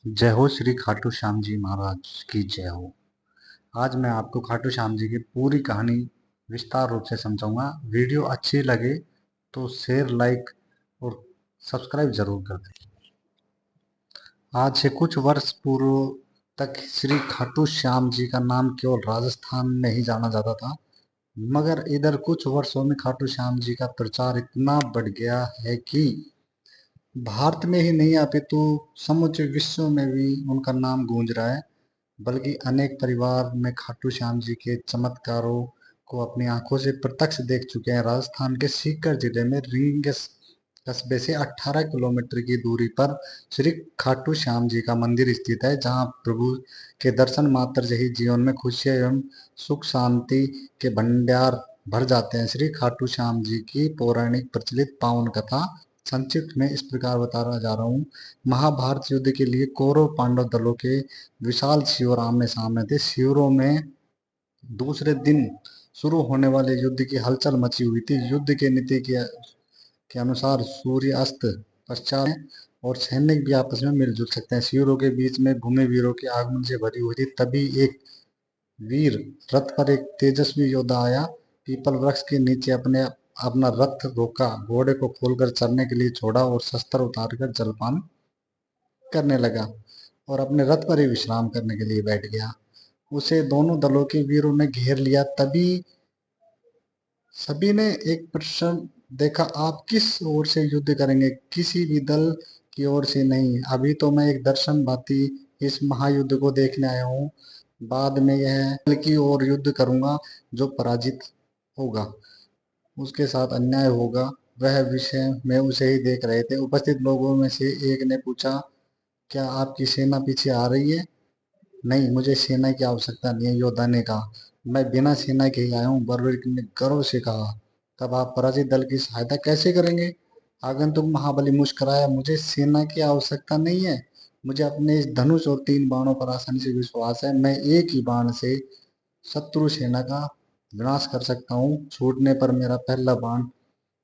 जय हो श्री खाटू श्याम जी महाराज की जय हो। आज मैं आपको खाटू श्याम जी की पूरी कहानी विस्तार रूप से समझाऊंगा। वीडियो अच्छी लगे तो शेयर, लाइक और सब्सक्राइब जरूर कर दें। आज से कुछ वर्ष पूर्व तक श्री खाटू श्याम जी का नाम केवल राजस्थान में ही जाना जाता था, मगर इधर कुछ वर्षों में खाटू श्याम जी का प्रचार इतना बढ़ गया है कि भारत में ही नहीं अपितु समूचे विश्व में भी उनका नाम गूंज रहा है। बल्कि अनेक परिवार में खाटू श्याम जी के चमत्कारों को अपनी आंखों से प्रत्यक्ष देख चुके हैं। राजस्थान के सीकर जिले में रींग कस्बे से 18 किलोमीटर की दूरी पर श्री खाटू श्याम जी का मंदिर स्थित है, जहां प्रभु के दर्शन मात्र से ही जीवन में खुशियां एवं सुख शांति के भंडार भर जाते हैं। श्री खाटू श्याम जी की पौराणिक प्रचलित पावन कथा संक्षिप्त में इस प्रकार बता जा रहा हूँ। महाभारत युद्ध के लिए कौरव पांडव दलों के विशाल शिविर आमने सामने थे। शिविरों में दूसरे दिन शुरू होने वाले युद्ध की हलचल मची हुई थी। युद्ध के नीति के अनुसार सूर्य अस्त पश्चात और सैनिक भी आपस में मिलजुल सकते हैं। शिविरों के बीच में भूमि वीरों के आगमन से भरी हुई थी। तभी एक वीर रथ पर एक तेजस्वी योद्धा आया। पीपल वृक्ष के नीचे अपने अपना रथ रोका, घोड़े को खोलकर चरने के लिए छोड़ा और शस्त्र उतारकर जलपान करने लगा और अपने रथ पर ही विश्राम करने के लिए बैठ गया। उसे दोनों दलों के वीरों ने घेर लिया। तभी सभी ने एक प्रश्न देखा, आप किस ओर से युद्ध करेंगे? किसी भी दल की ओर से नहीं, अभी तो मैं एक दर्शन भांति इस महायुद्ध को देखने आया हूँ। बाद में यह दल की ओर युद्ध करूंगा। जो पराजित होगा उसके साथ अन्याय होगा। वह विषय में उसे ही देख रहे थे। उपस्थित लोगों में से एक ने पूछा, क्या आपकी सेना पीछे आ रही है? नहीं, मुझे सेना की आवश्यकता नहीं है, योद्धा ने कहा। मैं बिना सेना के ही आया हूँ, बर्बरिक ने गर्व से कहा। तब आप पराजित दल की सहायता कैसे करेंगे? आगंतुक महाबली मुस्कुराया, मुझे सेना की आवश्यकता नहीं है। मुझे अपने इस धनुष और 3 बाणों पर आसानी से विश्वास है। मैं एक ही बाण से शत्रु सेना का विनाश कर सकता हूँ। छूटने पर मेरा पहला बाण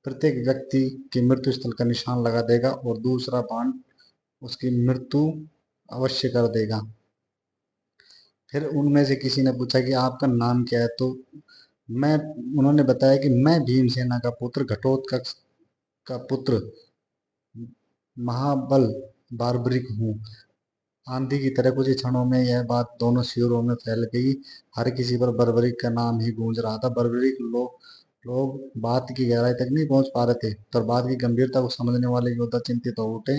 प्रत्येक व्यक्ति की मृत्यु स्थल का निशान लगा देगा और दूसरा बाण उसकी मृत्यु अवश्य कर देगा। फिर उनमें से किसी ने पूछा कि आपका नाम क्या है? तो मैं उन्होंने बताया कि मैं भीमसेना का पुत्र, घटोत्कच का पुत्र महाबल बार्बरिक हूँ। आंधी की तरह कुछ ही क्षणों में यह बात दोनों शिविरों में फैल गई। हर किसी पर बर्बरिक का नाम ही गूंज रहा था। बर्बरिक लोग बात की गहराई तक नहीं पहुंच पा रहे थे, पर बात की गंभीरता को समझने वाले योद्धा चिंतित हो उठे।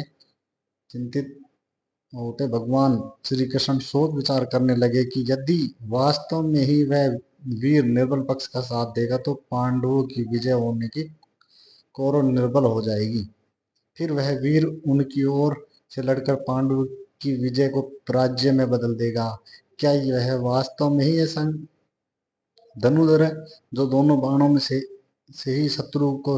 भगवान श्री कृष्ण सोच विचार करने लगे कि यदि वास्तव में ही वह वीर निर्बल पक्ष का साथ देगा तो पांडवों की विजय होने की कौरव निर्बल हो जाएगी। फिर वह वीर उनकी ओर से लड़कर पांडव की विजय को पराजय में बदल देगा। क्या यह वास्तव में ही ऐसा धनुधर है जो दोनों बाणों में से ही शत्रु को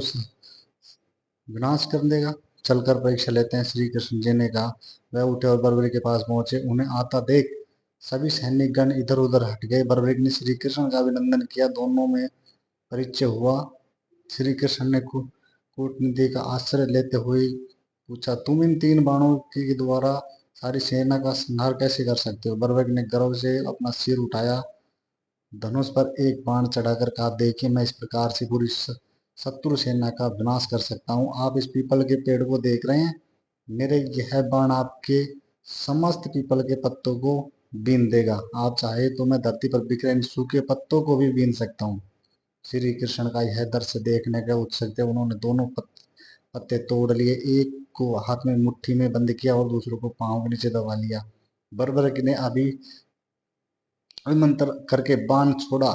विनाश कर देगा? चलकर परीक्षा लेते हैं, श्री कृष्ण जी ने कहा। वह उठे और बर्बरी के पास पहुंचे। उन्हें आता देख सभी सैनिक गण इधर उधर हट गए। बर्बरी ने श्री कृष्ण का अभिनंदन किया। दोनों में परिचय हुआ। श्री कृष्ण ने कूटनीति का आश्रय लेते हुए पूछा, तुम इन 3 बाणों के द्वारा सारी सेना का संहार कैसे कर सकते हो? बर्बरी ने गर्व से अपना सिर उठाया, धनुष पर एक बाण चढ़ाकर कहा, देखिए मैं इस प्रकार से पूरी शत्रु सेना का विनाश कर सकता हूँ। आप इस पीपल के पेड़ को देख रहे हैं? मेरे यह बाण आपके समस्त पीपल के पत्तों को बीन देगा। आप चाहे तो मैं धरती पर बिखरे इन सूखे पत्तों को भी बीन सकता हूँ। श्री कृष्ण का यह दृश्य देखने के उत्सुक थे। उन्होंने दोनों पत्ते तोड़ लिए, एक को हाथ में मुट्ठी में बंद किया और दूसरों को पांव के नीचे दबा लिया। बर्बरक ने अभिमंत्रण करके बाण छोड़ा।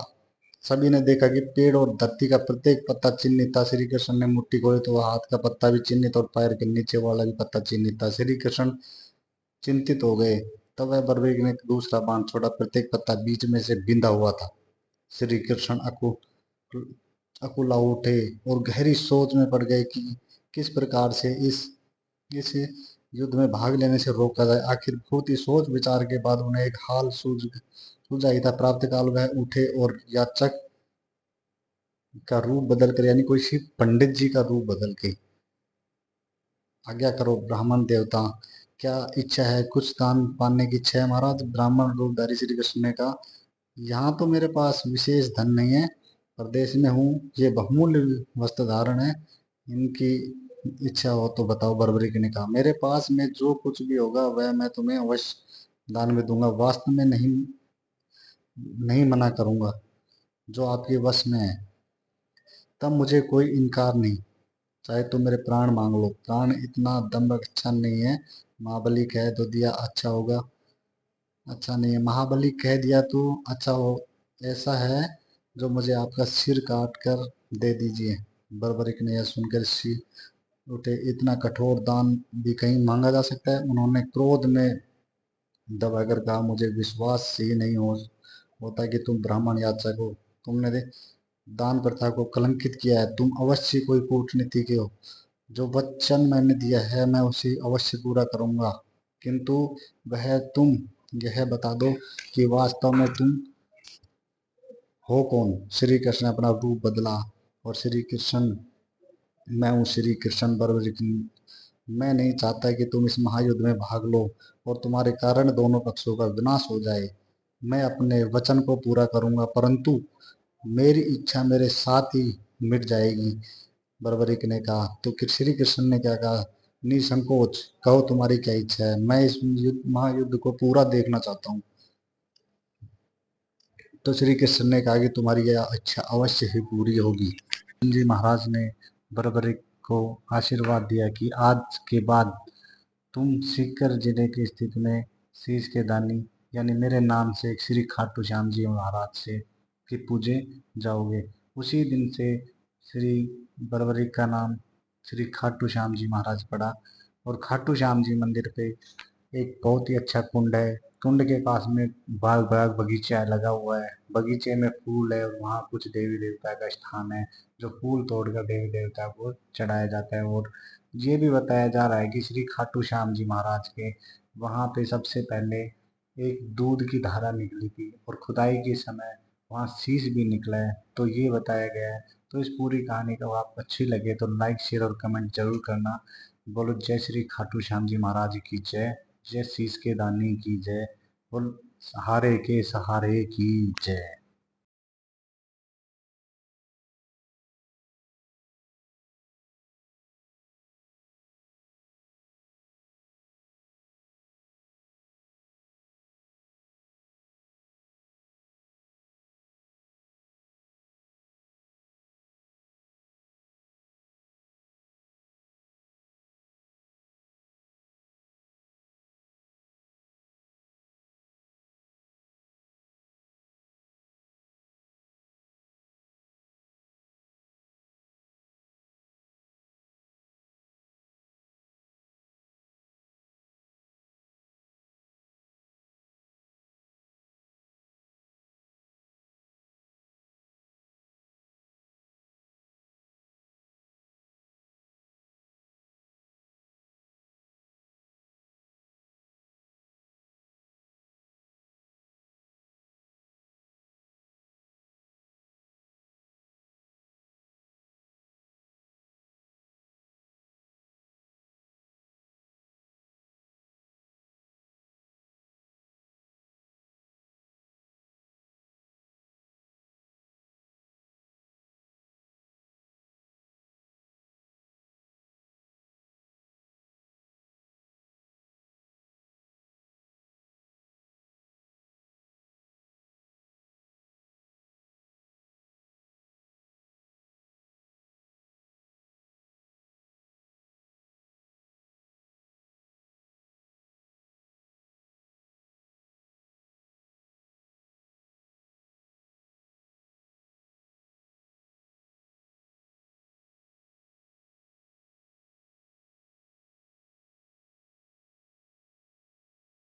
सभी ने देखा कि पेड़ और धरती का प्रत्येक पत्ता चिन्हित था। श्री कृष्ण ने मुट्ठी खोली तो वह हाथ का पत्ता भी चिन्हित और पैर के नीचे वाला भी पत्ता चिन्हित था। श्री कृष्ण चिंतित हो गए। तब वह बर्बरीक ने दूसरा बाण छोड़ा। प्रत्येक पत्ता बीच में से बिंधा हुआ था। श्री कृष्ण अकुला उठे और गहरी सोच में पड़ गए कि किस प्रकार से इस युद्ध में भाग लेने से रोका जाए। आखिर बहुत ही सोच विचार के बाद उन्हें एक हाल सूझा ही था। प्रातःकाल वह उठे और याचक का रूप बदल कर, यानी कोई शिव पंडित जी का रूप बदल के, आज्ञा करो ब्राह्मण देवता क्या इच्छा है? कुछ दान पाने की इच्छा है महाराज? ब्राह्मण रूपधारी श्री कृष्ण ने कहा, यहाँ तो मेरे पास विशेष धन नहीं है, परदेश में हूँ, ये बहुमूल्य वस्त्र धारण है, इनकी इच्छा हो तो बताओ। बर्बरिक ने कहा, मेरे पास में जो कुछ भी होगा वह मैं तुम्हें अवश्य दान में दूंगा, वास्तव में नहीं नहीं मना करूंगा, जो आपके वश में है। तब मुझे कोई इनकार नहीं, चाहे तुम मेरे प्राण मांग लो। प्राण इतना दम अच्छा नहीं है, महाबली कह तो दिया अच्छा होगा, अच्छा नहीं है, महाबली कह दिया तो अच्छा हो, ऐसा है जो मुझे आपका सिर काट कर दे दीजिए। बर्बरिक ने यह सुनकर सिर उठे, इतना कठोर दान भी कहीं मांगा जा सकता है? उन्होंने क्रोध में दबाकर कहा, मुझे विश्वास ही नहीं होता कि तुम ब्राह्मण याचक हो, तुमने दान प्रथा को कलंकित किया है, तुम अवश्य कोई कूटनीति के हो। जो वचन मैंने दिया है मैं उसे अवश्य पूरा करूंगा, किंतु वह तुम यह बता दो कि वास्तव में तुम हो कौन? श्री कृष्ण ने अपना रूप बदला और श्री कृष्ण, मैं हूँ श्री कृष्ण बर्बरिक, मैं नहीं चाहता कि तुम इस महायुद्ध में भाग लो और तुम्हारे कारण दोनों पक्षों का विनाश हो जाए। मैं अपने वचन को पूरा करूंगा, परंतु मेरी इच्छा मेरे साथ ही मिट जाएगी। बर्बरिक ने कहा। तो श्री कृष्ण ने क्या कहा, निसंकोच कहो तुम्हारी क्या इच्छा है, मैं इस महायुद्ध को पूरा देखना चाहता हूँ। तो श्री कृष्ण ने कहा कि तुम्हारी यह इच्छा अवश्य ही पूरी होगी। जी महाराज ने बर्बरिक को आशीर्वाद दिया कि आज के बाद तुम सीकर जिले की स्थिति में शीश के दानी यानी मेरे नाम से श्री खाटू श्याम जी महाराज से की पूजे जाओगे। उसी दिन से श्री बर्बरिक का नाम श्री खाटू श्याम जी महाराज पड़ा। और खाटू श्याम जी मंदिर पे एक बहुत ही अच्छा कुंड है, कुंड के पास में बाग बाग बगीचा लगा हुआ है, बगीचे में फूल है और वहाँ कुछ देवी देवता का स्थान है, जो फूल तोड़कर देवी देवता को चढ़ाया जाता है। और ये भी बताया जा रहा है कि श्री खाटू श्याम जी महाराज के वहाँ पे सबसे पहले एक दूध की धारा निकली थी और खुदाई के समय वहाँ शीश भी निकला है, तो ये बताया गया है। तो इस पूरी कहानी को आपको अच्छी लगे तो लाइक शेयर और कमेंट जरूर करना। बोलो जय श्री खाटू श्याम जी महाराज की जय, जय शीश के दानी की जय, बोल सहारे के सहारे की जय।